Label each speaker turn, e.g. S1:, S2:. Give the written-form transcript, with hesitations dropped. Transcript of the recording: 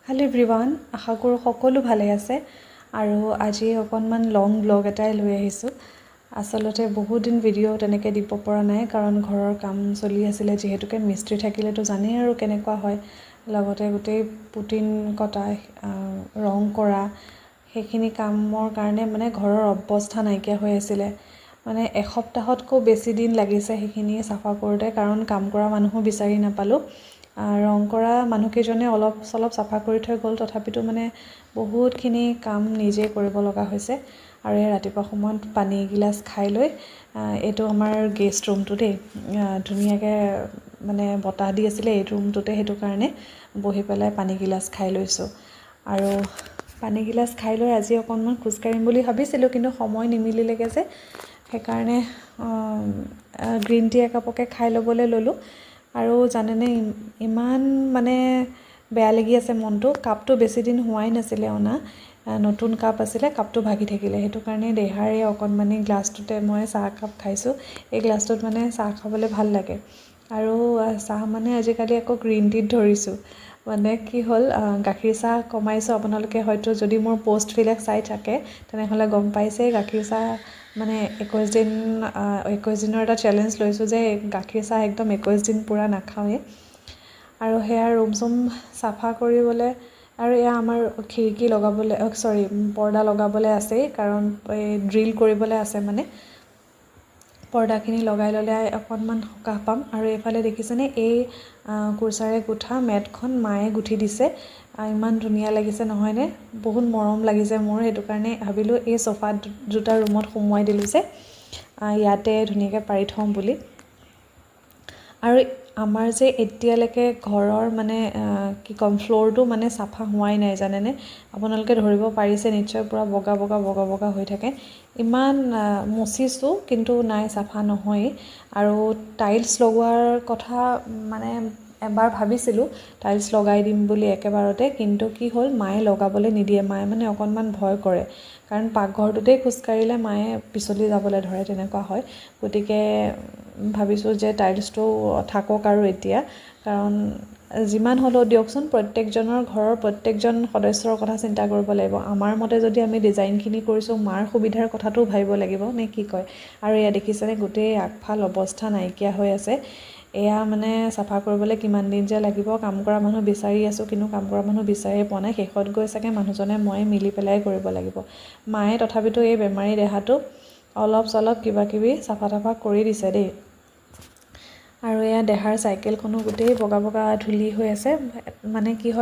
S1: Hello' everyone, আশা কৰোঁ সকলো ভালে আছে আৰু আজি অকণমান লং ব্লগ এটাই লৈ আহিছোঁ। আচলতে বহুত দিন ভিডিঅ' তেনেকৈ দিব পৰা নাই কাৰণ ঘৰৰ কাম চলি আছিলে, যিহেতুকে মিস্ত্ৰী থাকিলেতো জানেই আৰু কেনেকুৱা হয়। লগতে গোটেই পুটিন কটা, ৰং কৰা, সেইখিনি কামৰ কাৰণে মানে ঘৰৰ অৱস্থা নাইকিয়া হৈ আছিলে। মানে এসপ্তাহতকৈ বেছি দিন লাগিছে সেইখিনি চাফা কৰোঁতে, কাৰণ কাম কৰা মানুহো বিচাৰি নাপালোঁ। ৰং কৰা মানুহকেইজনে অলপ চলপ চাফা কৰি থৈ গ'ল, তথাপিতো মানে বহুতখিনি কাম নিজেই কৰিব লগা হৈছে। আৰু এই ৰাতিপুৱা সময়ত পানী এগিলাচ খাই লৈ, এইটো আমাৰ গেষ্ট ৰুমটো দেই, ধুনীয়াকৈ মানে বতাহ দি আছিলে এই ৰুমটোতে, সেইটো কাৰণে বহি পেলাই পানীগিলাচ খাই লৈছোঁ। আৰু পানীগিলাচ খাই লৈ আজি অকণমান খোজকাঢ়িম বুলি ভাবিছিলোঁ, কিন্তু সময় নিমিলিলেগৈ যে, সেইকাৰণে গ্ৰীণ টি একাপকে খাই ল'বলৈ ল'লোঁ। আৰু জানেনে, ইমান মানে বেয়া লাগি আছে মনটো। কাপটো বেছি দিন হোৱাই নাছিলে অনা, নতুন কাপ আছিলে, কাপটো ভাগি থাকিলে। সেইটো কাৰণে দেহাৰে অকণমানি গ্লাছটোতে মই চাহ একাপ খাইছোঁ। এই গ্লাছটোত মানে চাহ খাবলৈ ভাল লাগে। আৰু চাহ মানে আজিকালি আকৌ গ্ৰীণ টিত ধৰিছোঁ। মানে কি হ'ল, গাখীৰ চাহ কমাইছোঁ। আপোনালোকে হয়তো যদি মোৰ পষ্টবিলাক চাই থাকে তেনেহ'লে গম পাইছেই, গাখীৰ চাহ মানে 21 দিনৰ এটা চেলেঞ্জ লৈছোঁ যে গাখীৰ চাহ একদম 21 দিন পূৰা নাখাওঁৱেই। আৰু সেয়া ৰুম চুম চাফা কৰিবলৈ, আৰু এয়া আমাৰ খিৰিকী লগাবলৈ, পৰ্দা লগাবলৈ আছেই, কাৰণ এই ড্ৰিল কৰিবলৈ আছে। মানে পৰ্দাখিনি লগাই ল'লে অকণমান সকাহ পাম। আৰু এইফালে দেখিছেনে, এই কুৰ্চাৰে গুঠা মেটখন মায়ে গুঠি দিছে। ইমান ধুনীয়া লাগিছে নহয়নে? বহুত মৰম লাগিছে মোৰ। সেইটো কাৰণে ভাবিলোঁ এই চোফা দুটা ৰুমত সোমোৱাই দিলোঁ যে, ইয়াতে ধুনীয়াকৈ পাৰি থওঁ বুলি। আৰু আমাৰ যে এতিয়ালৈকে ঘৰৰ মানে কি ক'ম, ফ্ল'ৰটো মানে চাফা হোৱাই নাই, জানেনে? আপোনালোকে ধৰিব পাৰিছে নিশ্চয়, পূৰা বগা বগা বগা বগা হৈ থাকে। ইমান মুচিছোঁ কিন্তু নাই, চাফা নহয়েই। আৰু টাইলছ লগোৱাৰ কথা মানে এবাৰ ভাবিছিলোঁ, টাইলছ লগাই দিম বুলি একেবাৰতে, কিন্তু কি হ'ল, মায়ে লগাবলৈ নিদিয়ে। মায়ে মানে অকণমান ভয় কৰে, কাৰণ পাকঘৰটোতেই খোজকাঢ়িলে মায়ে পিছলি যাবলৈ ধৰে, তেনেকুৱা হয়। গতিকে ভাবিছোঁ যে টাইলছটো থাকক আৰু এতিয়া, কাৰণ যিমান হ'লেও দিয়কচোন, প্ৰত্যেকজনৰ ঘৰৰ প্ৰত্যেকজন সদস্যৰ কথা চিন্তা কৰিব লাগিব। আমাৰ মতে যদি আমি ডিজাইনখিনি কৰিছোঁ, মাৰ সুবিধাৰ কথাটোও ভাবিব লাগিব, নে কি কয়? আৰু এয়া দেখিছেনে, গোটেই আগফাল অৱস্থা নাইকিয়া হৈ আছে। এয়া মানে চাফা কৰিবলৈ কিমান দিন যে লাগিব। কাম কৰা মানুহ বিচাৰি আছোঁ, কিন্তু কাম কৰা মানুহ বিচাৰিয়ে পোৱা নাই। শেষত গৈ চাগে মানুহজনে ময়ে মিলি পেলাই কৰিব লাগিব। মায়ে তথাপিতো এই বেমাৰী দেহাটো অলপ চলপ কিবা কিবি চাফা তাফা কৰি দিছে দেই। আৰু এয়া দেহাৰ চাইকেলখনো গোটেই বগা বগা ধূলি হৈ আছে। মানে কি হয়,